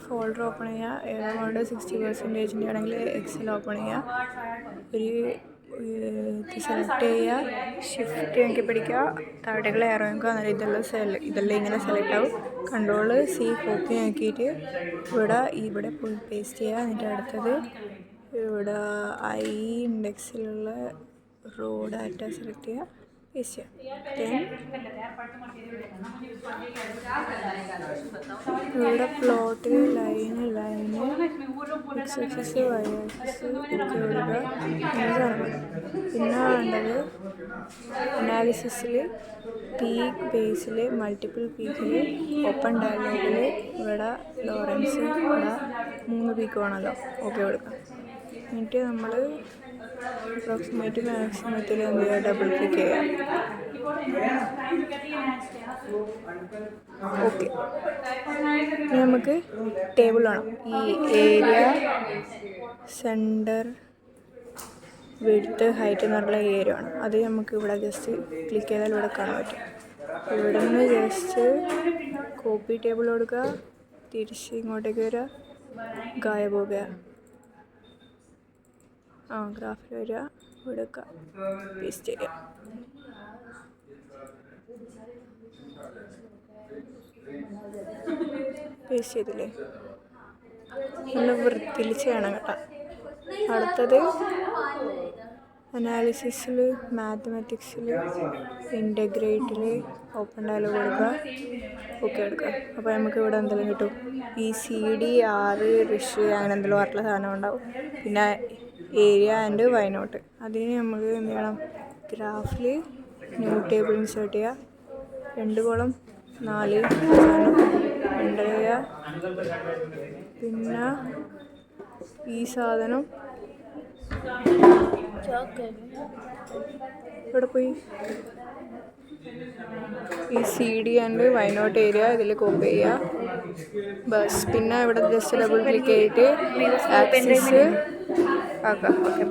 Folder open ചെയ്യുക. Amount 60% ആണെങ്കിൽ Excel open ചെയ്യുക. ഇത് സെലക്ട് ചെയ്യുക, ഷിഫ്റ്റ് ഞെക്കി പിടിക്കുക, താഴേക്കുള്ള ഏറോ ഞെക്കുക. അന്നേരം ഇതെല്ലാം ഇങ്ങനെ സെലക്ട് ആവും. Ctrl+C കോപ്പി ആക്കിയിട്ട് ഇവിടെ പോയി പേസ്റ്റ് ചെയ്യുക. എന്നിട്ട് അടുത്തത് ഇവിടെ ഇൻഡെക്സിലുള്ള റോ ഡാറ്റ സെലക്ട് ചെയ്യുക, പേസ്റ്റ് ചെയ്യുക. ഇവിടെ plot line X axis Y axis ഒക്കെ കൊടുക്കുക. പിന്നെ വേണ്ടത് അനാലിസിസിൽ പീക്ക് ബേസിൽ മൾട്ടിപ്പിൾ പീക്കിൽ ഓപ്പൺ ഡയലോഗിൽ ഇവിടെ ലോറൻസ് ഇവിടെ 3 പീക്ക് വേണമല്ലോ. ഓക്കെ കൊടുക്കാം. എന്നിട്ട് നമ്മൾ അപ്രോക്സിമേറ്റ് മാക്സിമത്തിൽ എന്ത് ചെയ്യുക, ഡബിൾ ക്ലിക്ക് ചെയ്യുക. ഓക്കെ. നമുക്ക് ടേബിൾ വേണം. ഈ ഏരിയ, സെൻറ്റർ, വിഡ്ത്ത്, ഹൈറ്റ് എന്നുള്ള ഏരിയ വേണം. അത് നമുക്ക് ഇവിടെ ജസ്റ്റ് ക്ലിക്ക് ചെയ്താൽ ഇവിടെ കാണാൻ പറ്റും. ഇവിടെ നിന്ന് ജസ്റ്റ് കോപ്പി ടേബിൾ കൊടുക്കുക, തിരിച്ച് ഇങ്ങോട്ടേക്ക് വരിക, ഗായബ് പോകുക. ഗ്രാഫിൽ വരിക, ഇവിടെ പേസ്റ്റ് ചെയ്യുക. പേസ്റ്റ് ചെയ്തില്ലേ? നല്ല വൃത്തിയിൽ ചെയ്യണം കേട്ടോ. അടുത്തത് അനാലിസിസിൽ, മാത്തമാറ്റിക്സിൽ, ഇൻ്റഗ്രേറ്റിൽ ഓപ്പൺ ഡയലോഗ് കൊടുക്കുക, ഓക്കെ എടുക്കുക. അപ്പോൾ നമുക്ക് ഇവിടെ എന്തെങ്കിലും കിട്ടും. ECD, R, റിഷ് അങ്ങനെ എന്തെങ്കിലും പറഞ്ഞിട്ടുള്ള സാധനം ഉണ്ടാവും. പിന്നെ ഏരിയ ആൻഡ് വൈ നോട്ട്. അതിന് നമുക്ക് എന്ത് ചെയ്യണം, ഗ്രാഫിൽ ന്യൂ ടേബിൾ ഇൻസേർട്ട് ചെയ്യുക. 2 കോളം 4 സാധനം എൻ്റർ ചെയ്യുക. പിന്നെ ഈ സാധനം ഇവിടെ പോയി ഈ CD and Y not area ഇതിൽ കോപ്പി ചെയ്യുക. ബസ് പിന്നെ ഇവിടെ ജസ്റ്റ് ഡബിൾ ക്ലിക്ക് ചെയ്തിട്ട് ആക്സിസ് ആക്കാം. ഓക്കെ.